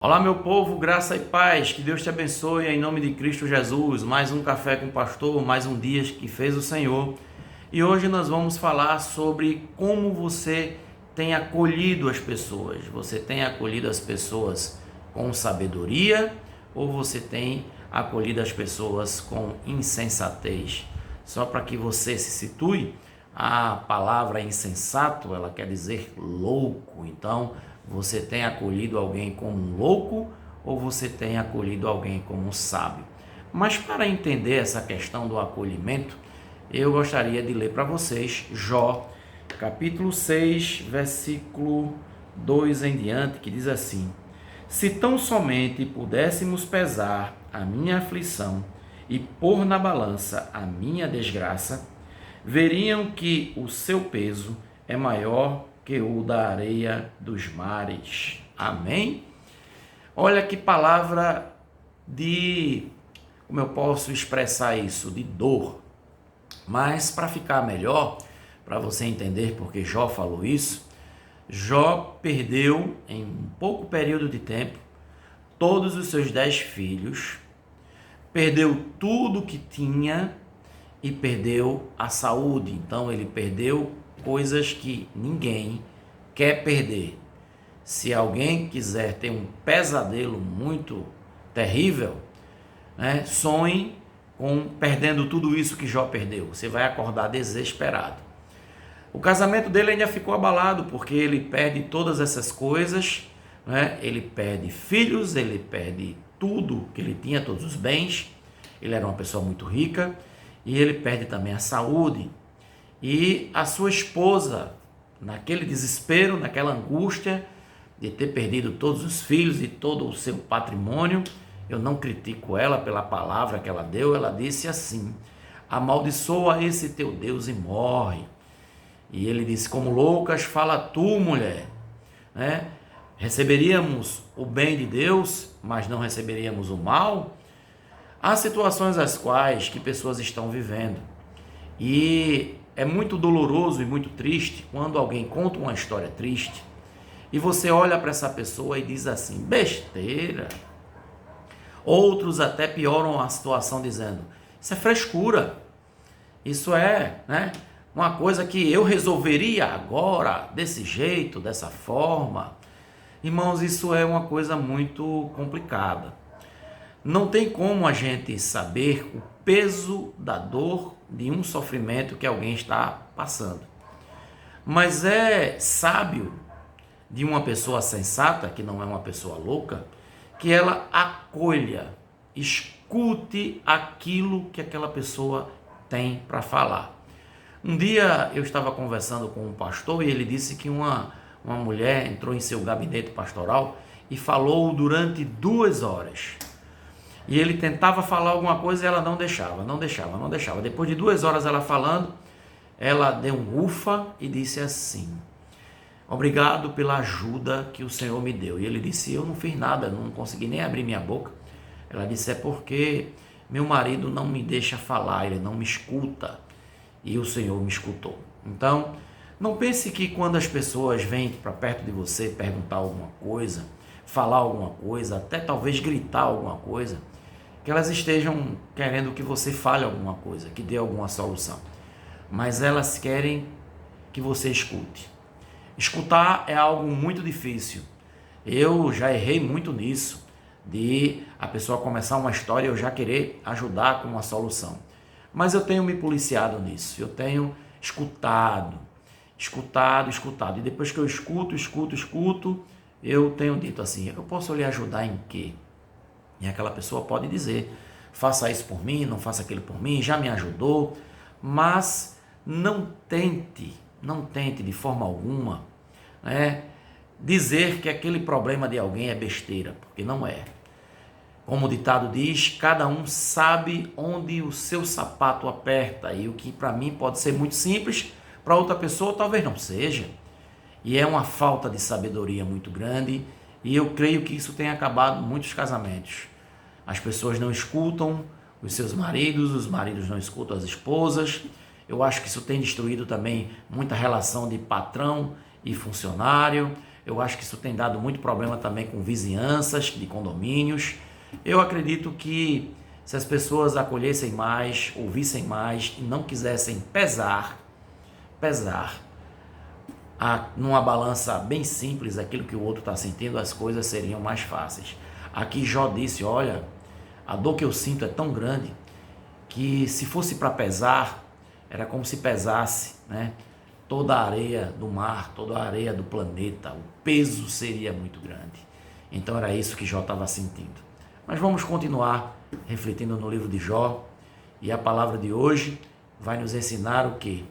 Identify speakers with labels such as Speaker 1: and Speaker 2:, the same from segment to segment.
Speaker 1: Olá, meu povo, graça e paz, que Deus te abençoe em nome de Cristo Jesus. Mais um café com o pastor, mais um dia que fez o Senhor. E hoje nós vamos falar sobre como você tem acolhido as pessoas. Você tem acolhido as pessoas com sabedoria ou você tem acolhido as pessoas com insensatez? Só para que você se situe, a palavra insensato, ela quer dizer louco. Então, você tem acolhido alguém como um louco ou você tem acolhido alguém como um sábio? Mas para entender essa questão do acolhimento, eu gostaria de ler para vocês Jó, capítulo 6, versículo 2 em diante, que diz assim: Se tão somente pudéssemos pesar a minha aflição e pôr na balança a minha desgraça, veriam que o seu peso é maior que o da areia dos mares. Amém? Olha que palavra como eu posso expressar isso? De dor. Mas para ficar melhor, para você entender porque Jó falou isso, Jó perdeu em um pouco período de tempo todos os seus 10 filhos, perdeu tudo que tinha e perdeu a saúde. Então ele perdeu coisas que ninguém quer perder. Se alguém quiser ter um pesadelo muito terrível, sonhe com perdendo tudo isso que Jó perdeu. Você vai acordar desesperado. O casamento dele ainda ficou abalado, porque ele perde todas essas coisas, ele perde filhos, ele perde tudo que ele tinha, todos os bens. Ele era uma pessoa muito rica e ele perde também a saúde. E a sua esposa, naquele desespero, naquela angústia de ter perdido todos os filhos e todo o seu patrimônio, eu não critico ela pela palavra que ela deu, ela disse assim: amaldiçoa esse teu Deus e morre. E ele disse: como loucas fala tu, mulher, receberíamos o bem de Deus, mas não receberíamos o mal. Há situações as quais que pessoas estão vivendo e é muito doloroso e muito triste quando alguém conta uma história triste e você olha para essa pessoa e diz assim: besteira. Outros até pioram a situação dizendo: isso é frescura, isso é uma coisa que eu resolveria agora, desse jeito, dessa forma. Irmãos, isso é uma coisa muito complicada. Não tem como a gente saber o peso da dor de um sofrimento que alguém está passando. Mas é sábio de uma pessoa sensata, que não é uma pessoa louca, que ela acolha, escute aquilo que aquela pessoa tem para falar. Um dia eu estava conversando com um pastor e ele disse que uma mulher entrou em seu gabinete pastoral e falou durante 2 horas. E ele tentava falar alguma coisa e ela não deixava. Depois de 2 horas ela falando, ela deu um ufa e disse assim: obrigado pela ajuda que o Senhor me deu. E ele disse: eu não fiz nada, não consegui nem abrir minha boca. Ela disse: é porque meu marido não me deixa falar, ele não me escuta. E o Senhor me escutou. Então, não pense que quando as pessoas vêm para perto de você perguntar alguma coisa, falar alguma coisa, até talvez gritar alguma coisa, que elas estejam querendo que você fale alguma coisa, que dê alguma solução. Mas elas querem que você escute. Escutar é algo muito difícil. Eu já errei muito nisso, de a pessoa começar uma história e eu já querer ajudar com uma solução. Mas eu tenho me policiado nisso, eu tenho escutado. E depois que eu escuto, eu tenho dito assim: eu posso lhe ajudar em quê? E aquela pessoa pode dizer: faça isso por mim, não faça aquilo por mim, já me ajudou. Mas não tente de forma alguma dizer que aquele problema de alguém é besteira, porque não é. Como o ditado diz, cada um sabe onde o seu sapato aperta, e o que para mim pode ser muito simples, para outra pessoa talvez não seja. E é uma falta de sabedoria muito grande, e eu creio que isso tem acabado muitos casamentos. As pessoas não escutam os seus maridos, os maridos não escutam as esposas. Eu acho que isso tem destruído também muita relação de patrão e funcionário. Eu acho que isso tem dado muito problema também com vizinhanças de condomínios. Eu acredito que se as pessoas acolhessem mais, ouvissem mais e não quisessem pesar numa balança bem simples aquilo que o outro está sentindo, as coisas seriam mais fáceis. Aqui Jó disse, olha, a dor que eu sinto é tão grande que se fosse para pesar, era como se pesasse, né, toda a areia do mar, toda a areia do planeta, o peso seria muito grande. Então era isso que Jó estava sentindo. Mas vamos continuar refletindo no livro de Jó, e a palavra de hoje vai nos ensinar o quê?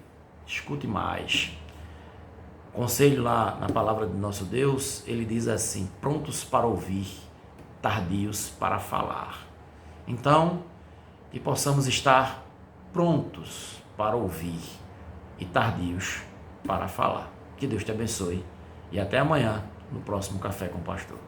Speaker 1: Escute mais. O conselho lá na palavra do nosso Deus, ele diz assim, prontos para ouvir, tardios para falar. Então, que possamos estar prontos para ouvir e tardios para falar. Que Deus te abençoe e até amanhã no próximo Café com o Pastor.